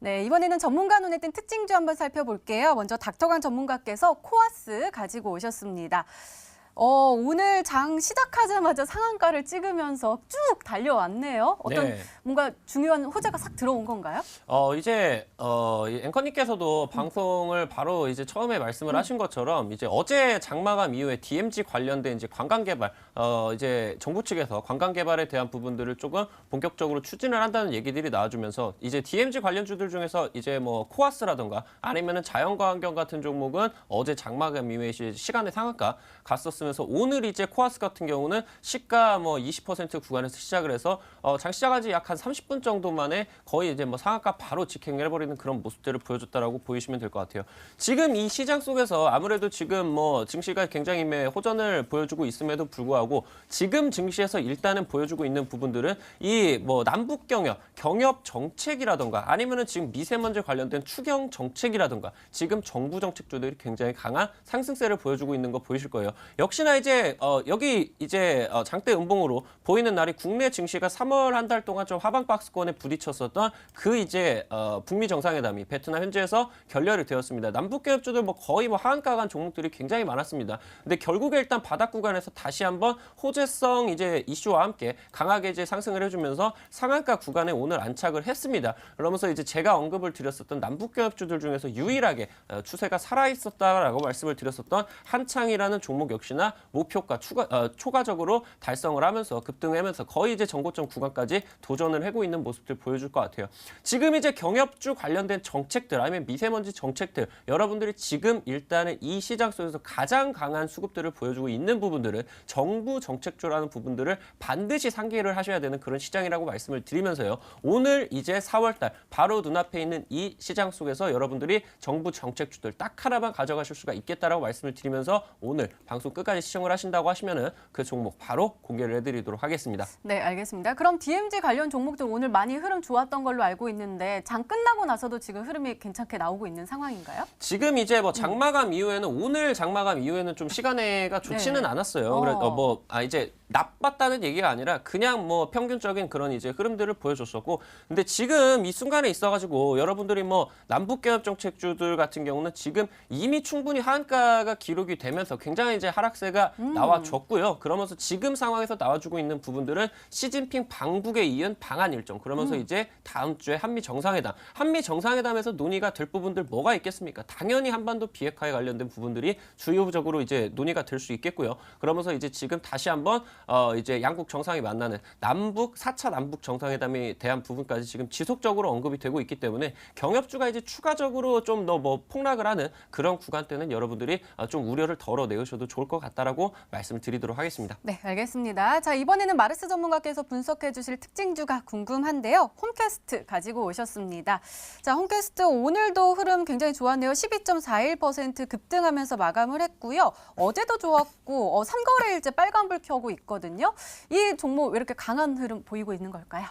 네, 이번에는 전문가 눈에 띈 특징주 한번 살펴볼게요. 먼저 닥터강 전문가께서 코아스 가지고 오셨습니다. 오늘 장 시작하자마자 상한가를 찍으면서 쭉 달려왔네요. 어떤 뭔가 중요한 호재가 싹 들어온 건가요? 이제 이 앵커님께서도 방송을 바로 이제 처음에 말씀을 하신 것처럼 이제 어제 장마감 이후에 DMZ 관련된 이제 관광 개발, 이제 정부 측에서 관광 개발에 대한 부분들을 조금 본격적으로 추진을 한다는 얘기들이 나와주면서 이제 DMZ 관련주들 중에서 이제 뭐 코아스라던가 아니면은 자연과환경 같은 종목은 어제 장마감 이후에 시간의 상한가 갔었으면서 오늘 이제 코아스 같은 경우는 시가 뭐 20% 구간에서 시작을 해서 장 시작한 지 약 한 30분 정도 만에 거의 이제 뭐 상한가 바로 직행을 해버리는 그런 모습들을 보여줬다라고 보시면 될 것 같아요. 지금 이 시장 속에서 아무래도 지금 뭐 증시가 굉장히 호전을 보여주고 있음에도 불구하고 지금 증시에서 일단은 보여주고 있는 부분들은 이 뭐 남북 경협 정책이라던가 아니면은 지금 미세먼지 관련된 추경 정책이라던가 지금 정부 정책주들이 굉장히 강한 상승세를 보여주고 있는 거 보이실 거예요. 역시나 이제 여기 이제 장대 음봉으로 보이는 날이 국내 증시가 3월 한 달 동안 좀 하방 박스권에 부딪혔었던 그 이제 북미 정상회담이 베트남 현지에서 결렬이 되었습니다. 남북 기업주들 뭐 거의 뭐 하한가 간 종목들이 굉장히 많았습니다. 근데 결국에 일단 바닥 구간에서 다시 한번 호재성 이제 이슈와 함께 강하게 이제 상승을 해주면서 상한가 구간에 오늘 안착을 했습니다. 그러면서 이제 제가 언급을 드렸었던 남북 기업주들 중에서 유일하게 추세가 살아 있었다라고 말씀을 드렸었던 한창이라는 종목 역시나 목표가 초과적으로 달성을 하면서 급등하면서 거의 이제 전고점 구간까지 도전을 하고 있는 모습들 보여줄 것 같아요. 지금 이제 경협주 관련된 정책들 아니면 미세먼지 정책들 여러분들이 지금 일단은 이 시장 속에서 가장 강한 수급들을 보여주고 있는 부분들은 정부 정책주라는 부분들을 반드시 상기를 하셔야 되는 그런 시장이라고 말씀을 드리면서요. 오늘 이제 4월달 바로 눈앞에 있는 이 시장 속에서 여러분들이 정부 정책주들 딱 하나만 가져가실 수가 있겠다라고 말씀을 드리면서 오늘 방송 끝까지 시청을 하신다고 하시면은 그 종목 바로 공개를 해드리도록 하겠습니다. 네, 알겠습니다. 그럼 DMZ 관련 종목들 오늘 많이 흐름 좋았던 걸로 알고 있는데 장 끝나고 나서도 지금 흐름이 괜찮게 나오고 있는 상황인가요? 지금 이제 뭐 장마감 이후에는 오늘 장마감 이후에는 좀 시간대가 좋지는 않았어요. 그래서 이제 나빴다는 얘기가 아니라 그냥 뭐 평균적인 그런 이제 흐름들을 보여줬었고, 근데 지금 이 순간에 있어가지고 여러분들이 뭐 남북 경협 정책주들 같은 경우는 지금 이미 충분히 하한가가 기록이 되면서 굉장히 이제 하락세가 나와줬고요. 그러면서 지금 상황에서 나와주고 있는 부분들은 시진핑 방북에 이은 방한 일정. 그러면서 이제 다음 주에 한미 정상회담에서 논의가 될 부분들 뭐가 있겠습니까? 당연히 한반도 비핵화에 관련된 부분들이 주요적으로 이제 논의가 될 수 있겠고요. 그러면서 이제 지금 다시 한번 이제 양국 정상이 만나는 4차 남북 정상회담에 대한 부분까지 지금 지속적으로 언급이 되고 있기 때문에 경협주가 이제 추가적으로 좀 더 뭐 폭락을 하는 그런 구간 때는 여러분들이 좀 우려를 덜어내셔도 좋을 것 같다라고 말씀을 드리도록 하겠습니다. 네, 알겠습니다. 자, 이번에는 마르스 전문가께서 분석해 주실 특징주가 궁금한데요. 홈캐스트 가지고 오셨습니다. 자, 홈캐스트 오늘도 흐름 굉장히 좋았네요. 12.41% 급등하면서 마감을 했고요. 어제도 좋았고 3거래일째 빨간불 켜고 있거든요. 이 종목 왜 이렇게 강한 흐름 보이고 있는 걸까요?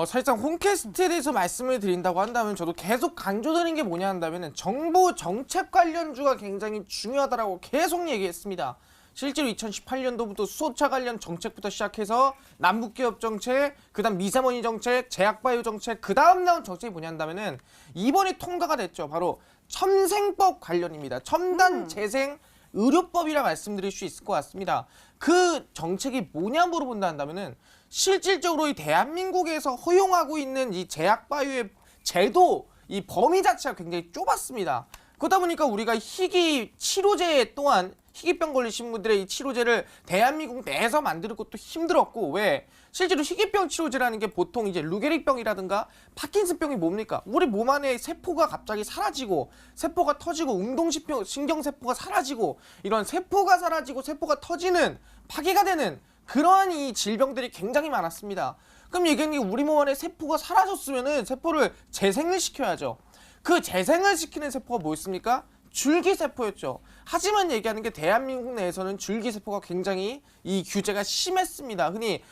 사실상 홈캐스트에 대해서 말씀을 드린다고 한다면 저도 계속 강조드리는 게 뭐냐 한다면 정부 정책 관련주가 굉장히 중요하다라고 계속 얘기했습니다. 실제로 2018년도부터 수소차 관련 정책부터 시작해서 남북기업 정책, 그다음 미세먼지 정책, 제약바이오 정책, 그다음 나온 정책이 뭐냐 한다면은 이번에 통과가 됐죠. 바로 첨생법 관련입니다. 첨단 재생 의료법이라 말씀드릴 수 있을 것 같습니다. 그 정책이 뭐냐 물어본다 한다면은 실질적으로 이 대한민국에서 허용하고 있는 이 제약바이오의 제도, 이 범위 자체가 굉장히 좁았습니다. 그러다 보니까 우리가 희귀 치료제 또한 희귀병 걸리신 분들의 이 치료제를 대한민국 내에서 만드는 것도 힘들었고, 왜? 실제로 희귀병 치료제라는 게 보통 이제 루게릭병이라든가 파킨슨병이 뭡니까? 우리 몸 안에 세포가 갑자기 사라지고 세포가 터지고 신경세포가 사라지고 이런 세포가 사라지고 세포가 터지는 파괴가 되는 그러한 이 질병들이 굉장히 많았습니다. 그럼 얘기하는 게 우리 몸 안에 세포가 사라졌으면은 세포를 재생을 시켜야죠. 그 재생을 시키는 세포가 뭐였습니까? 줄기세포였죠. 하지만 얘기하는 게 대한민국 내에서는 줄기세포가 굉장히 이 규제가 심했습니다. 흔히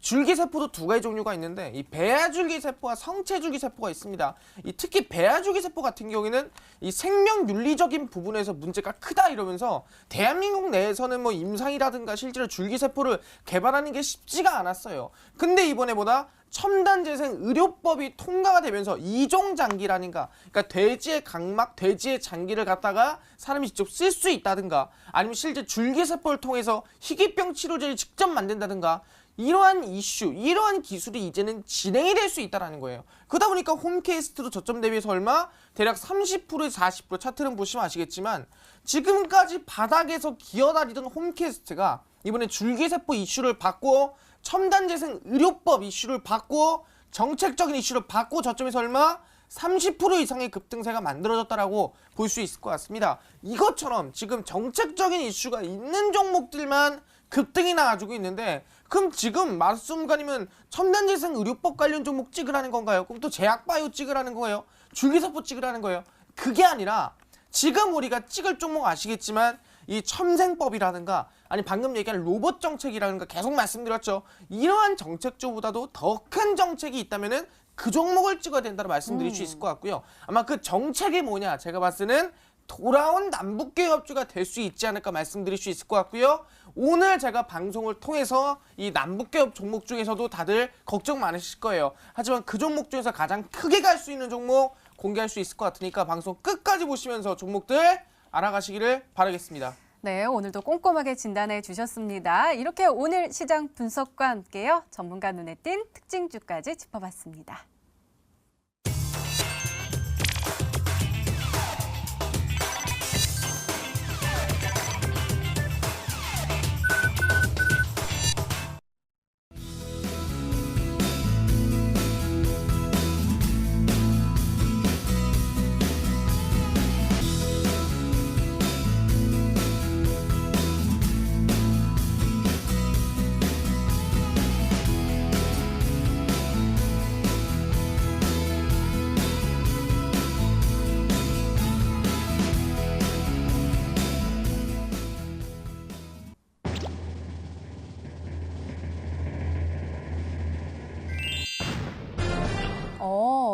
줄기세포도 두 가지 종류가 있는데 이 배아줄기세포와 성체줄기세포가 있습니다. 이 특히 배아줄기세포 같은 경우에는 이 생명윤리적인 부분에서 문제가 크다 이러면서 대한민국 내에서는 뭐 임상이라든가 실제로 줄기세포를 개발하는 게 쉽지가 않았어요. 근데 이번에 보다 첨단재생 의료법이 통과가 되면서 이종장기라든가 그러니까 돼지의 각막, 돼지의 장기를 갖다가 사람이 직접 쓸 수 있다든가 아니면 실제 줄기세포를 통해서 희귀병 치료제를 직접 만든다든가 이러한 이슈, 이러한 기술이 이제는 진행이 될 수 있다는 거예요. 그러다 보니까 홈캐스트도 저점 대비해서 얼마? 대략 30%에서 40% 차트는 보시면 아시겠지만 지금까지 바닥에서 기어다니던 홈캐스트가 이번에 줄기세포 이슈를 받고 첨단재생 의료법 이슈를 받고 정책적인 이슈를 받고 저점에서 얼마? 30% 이상의 급등세가 만들어졌다라고 볼 수 있을 것 같습니다. 이것처럼 지금 정책적인 이슈가 있는 종목들만 급등이 나가지고 있는데 그럼 지금 마수무가님은 첨단재생 의료법 관련 종목 찍으라는 건가요? 그럼 또 제약바이오 찍으라는 거예요? 줄기세포 찍으라는 거예요? 그게 아니라 지금 우리가 찍을 종목 아시겠지만 이 첨생법이라든가 아니 방금 얘기한 로봇 정책이라든가 계속 말씀드렸죠. 이러한 정책 쪽보다도 더 큰 정책이 있다면은 그 종목을 찍어야 된다고 말씀드릴 수 있을 것 같고요. 아마 그 정책이 뭐냐 제가 봤을 때는 돌아온 남북교역주가 될 수 있지 않을까 말씀드릴 수 있을 것 같고요. 오늘 제가 방송을 통해서 이 남북교역 종목 중에서도 다들 걱정 많으실 거예요. 하지만 그 종목 중에서 가장 크게 갈 수 있는 종목 공개할 수 있을 것 같으니까 방송 끝까지 보시면서 종목들 알아가시기를 바라겠습니다. 네, 오늘도 꼼꼼하게 진단해 주셨습니다. 이렇게 오늘 시장 분석과 함께요. 전문가 눈에 띈 특징주까지 짚어봤습니다.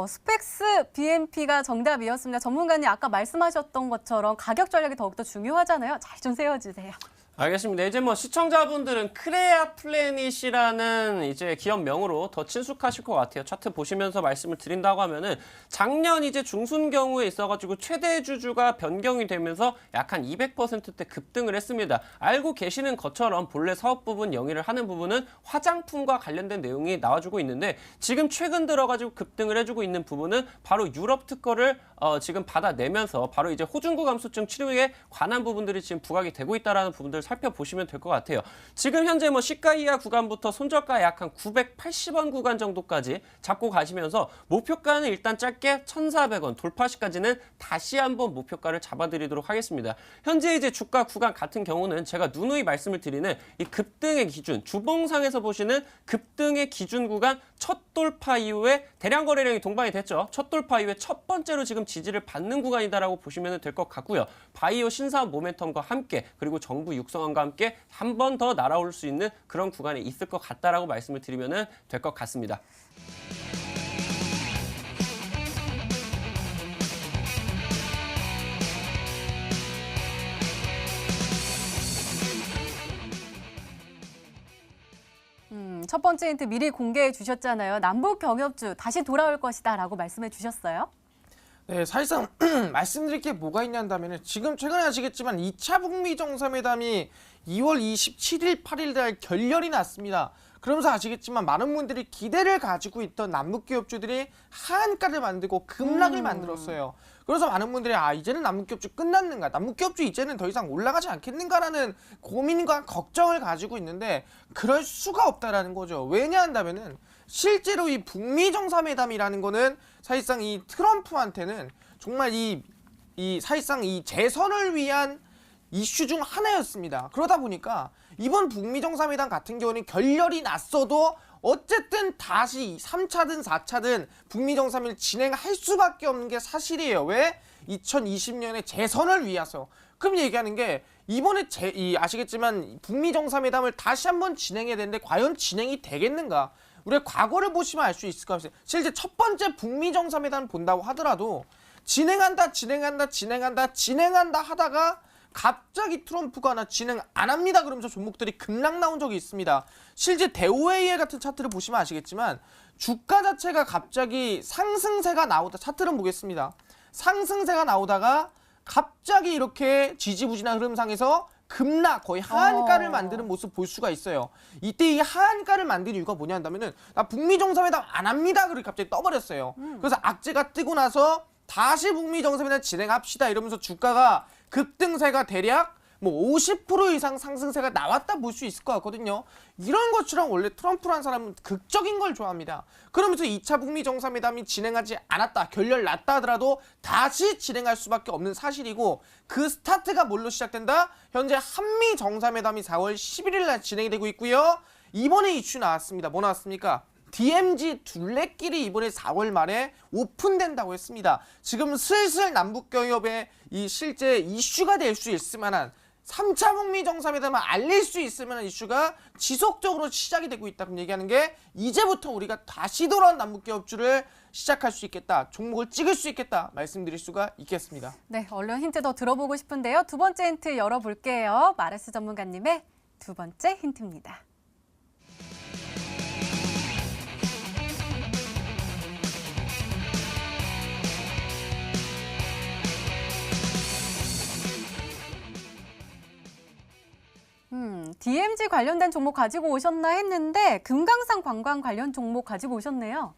스펙스 BMP가 정답이었습니다. 전문가님 아까 말씀하셨던 것처럼 가격 전략이 더욱더 중요하잖아요. 잘 좀 세워주세요. 알겠습니다. 이제 뭐 시청자분들은 크레아 플래닛이라는 이제 기업명으로 더 친숙하실 것 같아요. 차트 보시면서 말씀을 드린다고 하면은 작년 이제 중순경우에 있어가지고 최대 주주가 변경이 되면서 약 한 200%대 급등을 했습니다. 알고 계시는 것처럼 본래 사업 부분 영위를 하는 부분은 화장품과 관련된 내용이 나와주고 있는데 지금 최근 들어가지고 급등을 해주고 있는 부분은 바로 유럽 특허를 지금 받아내면서 바로 이제 호중구 감소증 치료에 관한 부분들이 지금 부각이 되고 있다라는 부분들 살펴보시면 될 것 같아요. 지금 현재 뭐 시가 이하 구간부터 손절가 약 한 980원 구간 정도까지 잡고 가시면서 목표가는 일단 짧게 1,400원 돌파 시까지는 다시 한번 목표가를 잡아드리도록 하겠습니다. 현재 이제 주가 구간 같은 경우는 제가 누누이 말씀을 드리는 이 급등의 기준, 주봉상에서 보시는 급등의 기준 구간 첫 돌파 이후에 대량 거래량이 동반이 됐죠. 첫 돌파 이후에 첫 번째로 지금 지지를 받는 구간이다라고 보시면 될 것 같고요. 바이오 신사업 모멘텀과 함께 그리고 정부 육성안과 함께 한 번 더 날아올 수 있는 그런 구간이 있을 것 같다라고 말씀을 드리면 될 것 같습니다. 첫 번째 힌트 미리 공개해 주셨잖아요. 남북 경협주 다시 돌아올 것이다라고 말씀해 주셨어요. 네, 사실상 말씀드릴 게 뭐가 있냐면 지금 최근에 아시겠지만 2차 북미 정상회담이 2월 27일, 8일 날 결렬이 났습니다. 그러면서 아시겠지만 많은 분들이 기대를 가지고 있던 남북기업주들이 하한가를 만들고 급락을 만들었어요. 그래서 많은 분들이 이제는 남북기업주 끝났는가, 남북기업주 이제는 더 이상 올라가지 않겠는가라는 고민과 걱정을 가지고 있는데 그럴 수가 없다라는 거죠. 왜냐 한다면은 실제로 이 북미 정상회담이라는 거는 사실상 이 트럼프한테는 정말 이 사실상 이 재선을 위한 이슈 중 하나였습니다. 그러다 보니까 이번 북미 정상회담 같은 경우는 결렬이 났어도 어쨌든 다시 3차든 4차든 북미 정상회담을 진행할 수밖에 없는 게 사실이에요. 왜? 2020년에 재선을 위해서. 그럼 얘기하는 게 이번에 아시겠지만 북미 정상회담을 다시 한번 진행해야 되는데 과연 진행이 되겠는가? 우리가 과거를 보시면 알 수 있을 것 같아요. 실제 첫 번째 북미 정상회담을 본다고 하더라도 진행한다 하다가 갑자기 트럼프가 나 진행 안 합니다 그러면서 종목들이 급락 나온 적이 있습니다. 실제 대우회의 같은 차트를 보시면 아시겠지만 주가 자체가 갑자기 상승세가 나오다 차트를 보겠습니다. 상승세가 나오다가 갑자기 이렇게 지지부진한 흐름상에서 급락 거의 하한가를 만드는 모습 볼 수가 있어요. 이때 이 하한가를 만든 이유가 뭐냐 한다면은 나 북미 정상회담 안 합니다 그렇게 갑자기 떠버렸어요. 그래서 악재가 뜨고 나서 다시 북미 정상회담 진행합시다 이러면서 주가가 급등세가 대략 뭐 50% 이상 상승세가 나왔다 볼 수 있을 것 같거든요. 이런 것처럼 원래 트럼프라는 사람은 극적인 걸 좋아합니다. 그러면서 2차 북미 정상회담이 진행하지 않았다, 결렬 났다 하더라도 다시 진행할 수밖에 없는 사실이고 그 스타트가 뭘로 시작된다? 현재 한미 정상회담이 4월 11일 날 진행이 되고 있고요. 이번에 이슈 나왔습니다. 뭐 나왔습니까? DMZ 둘레길이 이번에 4월 말에 오픈된다고 했습니다. 지금 슬슬 남북경협에 이 실제 이슈가 될 수 있을 만한 3차 북미 정상회담을 알릴 수 있을 만한 이슈가 지속적으로 시작이 되고 있다. 그럼 얘기하는 게 이제부터 우리가 다시 돌아온 남북경협주를 시작할 수 있겠다. 종목을 찍을 수 있겠다. 말씀드릴 수가 있겠습니다. 네, 얼른 힌트 더 들어보고 싶은데요. 두 번째 힌트 열어볼게요. 마르스 전문가님의 두 번째 힌트입니다. DMZ 관련된 종목 가지고 오셨나 했는데 금강산 관광 관련 종목 가지고 오셨네요.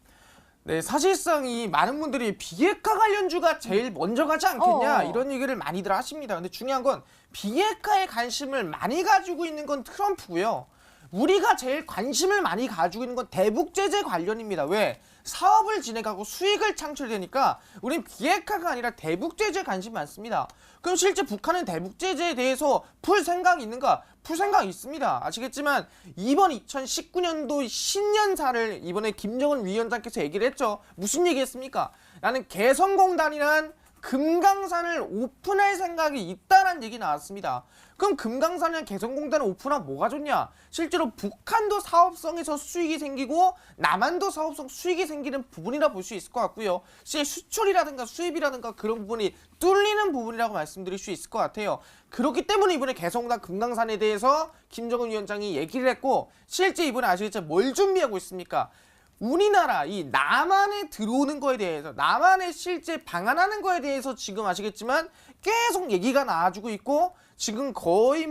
네, 사실상 이 많은 분들이 비핵화 관련주가 제일 먼저 가지 않겠냐 이런 얘기를 많이들 하십니다. 근데 중요한 건 비핵화에 관심을 많이 가지고 있는 건 트럼프고요. 우리가 제일 관심을 많이 가지고 있는 건 대북 제재 관련입니다. 왜? 사업을 진행하고 수익을 창출되니까 우린 비핵화가 아니라 대북 제재에 관심이 많습니다. 그럼 실제 북한은 대북 제재에 대해서 풀 생각이 있는가? 풀 생각이 있습니다. 아시겠지만 이번 2019년도 신년사를 이번에 김정은 위원장께서 얘기를 했죠. 무슨 얘기했습니까? 나는 개성공단이란 금강산을 오픈할 생각이 있다는 얘기 나왔습니다. 그럼 금강산이랑 개성공단을 오픈하면 뭐가 좋냐? 실제로 북한도 사업성에서 수익이 생기고 남한도 사업성 수익이 생기는 부분이라 볼 수 있을 것 같고요. 실제 수출이라든가 수입이라든가 그런 부분이 뚫리는 부분이라고 말씀드릴 수 있을 것 같아요. 그렇기 때문에 이번에 개성공단 금강산에 대해서 김정은 위원장이 얘기를 했고 실제 이번에 아시겠지만 뭘 준비하고 있습니까? 우리나라 이 남한에 들어오는 거에 대해서 남한에 실제 방한하는 거에 대해서 지금 아시겠지만 계속 얘기가 나와주고 있고 지금 거의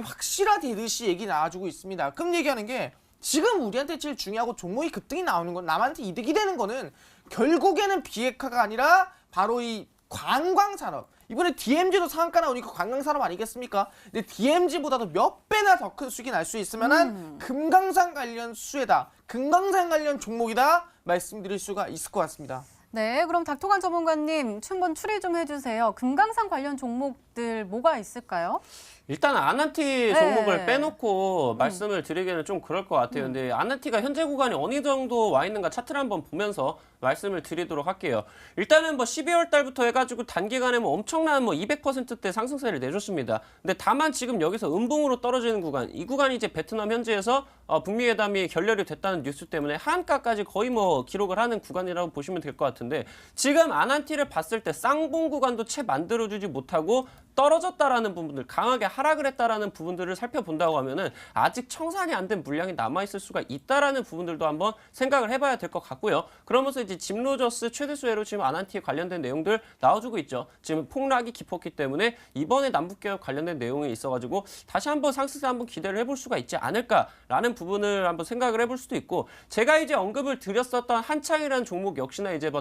확실화되듯이 얘기 나와주고 있습니다. 그럼 얘기하는 게 지금 우리한테 제일 중요하고 종목이 급등이 나오는 건 남한테 이득이 되는 거는 결국에는 비핵화가 아니라 바로 이 관광산업. 이번에 DMZ도 상한가 나오니까 관광산업 아니겠습니까? 근데 DMZ보다도 몇 배나 더 큰 수익이 날 수 있을 만한 금강산 관련 수혜다. 금강산 관련 종목이다. 말씀드릴 수가 있을 것 같습니다. 네, 그럼 닥터관 전문가님 한번 추리 좀 해주세요. 금강산 관련 종목들 뭐가 있을까요? 일단 아난티 네. 종목을 빼놓고 말씀을 드리기는 좀 그럴 것 같아요. 근데 아난티가 현재 구간이 어느 정도 와 있는가 차트를 한번 보면서 말씀을 드리도록 할게요. 일단은 12월 달부터 해가지고 단기간에 엄청난 200%대 상승세를 내줬습니다. 근데 다만 지금 여기서 음봉으로 떨어지는 구간, 이 구간이 이제 베트남 현지에서 북미 회담이 결렬이 됐다는 뉴스 때문에 하한가까지 거의 기록을 하는 구간이라고 보시면 될 것 같은데 지금 아난티를 봤을 때 쌍봉 구간도 채 만들어주지 못하고 떨어졌다라는 부분들, 강하게 하락을 했다라는 부분들을 살펴본다고 하면은 아직 청산이 안 된 물량이 남아있을 수가 있다라는 부분들도 한번 생각을 해봐야 될 것 같고요. 그러면서 이제 짐로저스 최대 수혜로 지금 아난티에 관련된 내용들 나와주고 있죠. 지금 폭락이 깊었기 때문에 이번에 남북개혁 관련된 내용이 있어가지고 다시 한번 상승세 한번 기대를 해볼 수가 있지 않을까라는 부분을 한번 생각을 해볼 수도 있고 제가 이제 언급을 드렸었던 한창이라는 종목 역시나 이제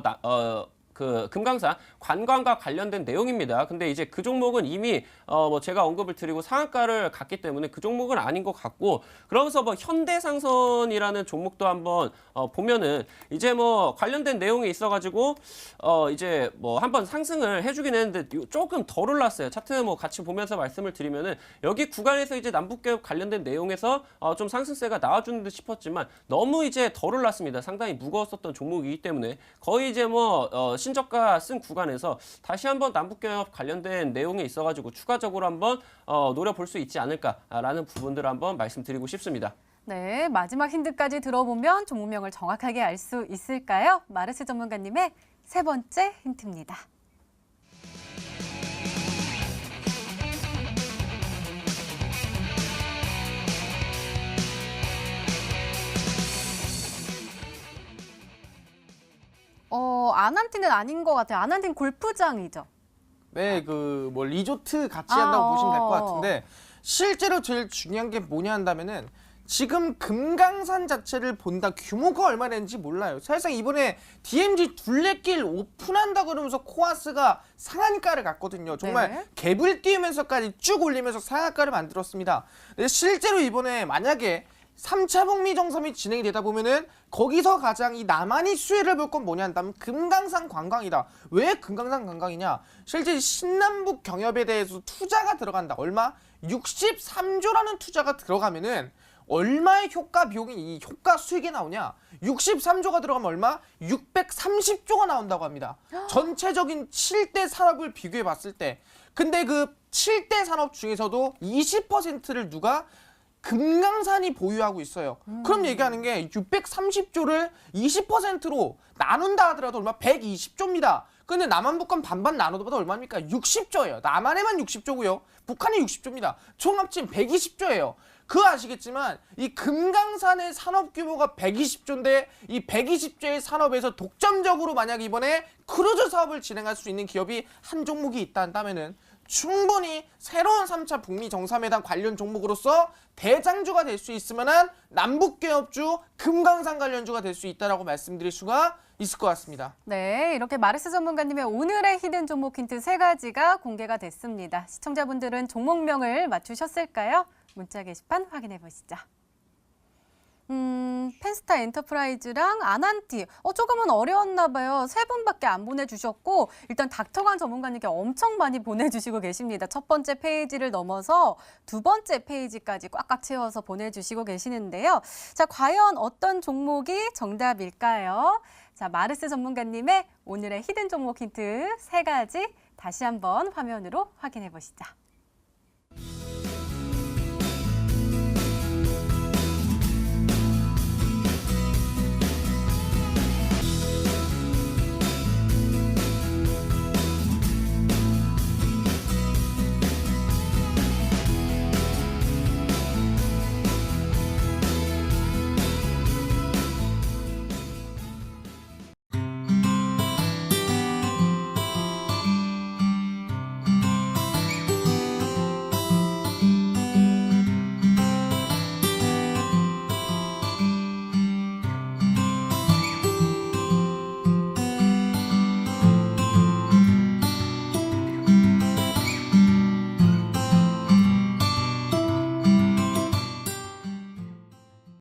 그 금강산 관광과 관련된 내용입니다. 근데 이제 그 종목은 이미 제가 언급을 드리고 상한가를 갔기 때문에 그 종목은 아닌 것 같고 그러면서 현대상선이라는 종목도 한번 보면은 이제 관련된 내용이 있어가지고 이제 한번 상승을 해주긴 했는데 조금 덜 올랐어요. 차트 같이 보면서 말씀을 드리면은 여기 구간에서 이제 남북개혁 관련된 내용에서 좀 상승세가 나와주는 듯 싶었지만 너무 이제 덜 올랐습니다. 상당히 무거웠었던 종목이기 때문에 거의 이제 친저가 쓴 구간에서 다시 한번 남북경협 관련된 내용에 있어가지고 추가적으로 한번 노려볼 수 있지 않을까라는 부분들을 한번 말씀드리고 싶습니다. 네, 마지막 힌트까지 들어보면 종목명을 정확하게 알 수 있을까요? 마르스 전문가님의 세 번째 힌트입니다. 아난티는 아닌 것 같아요. 아난티는 골프장이죠. 네, 뭐 리조트 같이 한다고 보시면 될 것 어. 같은데 실제로 제일 중요한 게 뭐냐 한다면은 지금 금강산 자체를 본다 규모가 얼마나 되는지 몰라요. 사실상 이번에 DMZ 둘레길 오픈한다 그러면서 코아스가 상한가를 갔거든요. 정말 네. 갭을 띄우면서까지 쭉 올리면서 상한가를 만들었습니다. 근데 실제로 이번에 만약에 3차 북미 정상이 진행이 되다 보면은 거기서 가장 이 남한이 수혜를 볼 건 뭐냐 한다면 금강산 관광이다. 왜 금강산 관광이냐? 실제 신남북 경협에 대해서 투자가 들어간다. 얼마? 63조라는 투자가 들어가면은 얼마의 효과 비용이 이 효과 수익이 나오냐? 63조가 들어가면 얼마? 630조가 나온다고 합니다. 전체적인 7대 산업을 비교해 봤을 때. 근데 그 7대 산업 중에서도 20%를 누가? 금강산이 보유하고 있어요. 그럼 얘기하는 게 630조를 20%로 나눈다 하더라도 얼마? 120조입니다. 근데 남한 북한 반반 나눠도 보다 얼마입니까? 60조예요. 남한에만 60조고요. 북한이 60조입니다. 총 합친 120조예요. 그거 아시겠지만 이 금강산의 산업 규모가 120조인데 이 120조의 산업에서 독점적으로 만약 이번에 크루즈 사업을 진행할 수 있는 기업이 한 종목이 있다 한다면은 충분히 새로운 3차 북미 정상회담 관련 종목으로서 대장주가 될 수 있을 만한 남북경협주 금강산 관련주가 될 수 있다라고 말씀드릴 수가 있을 것 같습니다. 네, 이렇게 마르스 전문가님의 오늘의 히든 종목 힌트 3가지가 공개가 됐습니다. 시청자분들은 종목명을 맞추셨을까요? 문자 게시판 확인해 보시죠. 펜스타 엔터프라이즈랑 아난티 조금은 어려웠나 봐요. 3분밖에 안 보내주셨고 일단 닥터관 전문가님께 엄청 많이 보내주시고 계십니다. 첫 번째 페이지를 넘어서 두 번째 페이지까지 꽉꽉 채워서 보내주시고 계시는데요. 자, 과연 어떤 종목이 정답일까요? 자, 마르스 전문가님의 오늘의 히든 종목 힌트 3가지 다시 한번 화면으로 확인해 보시죠.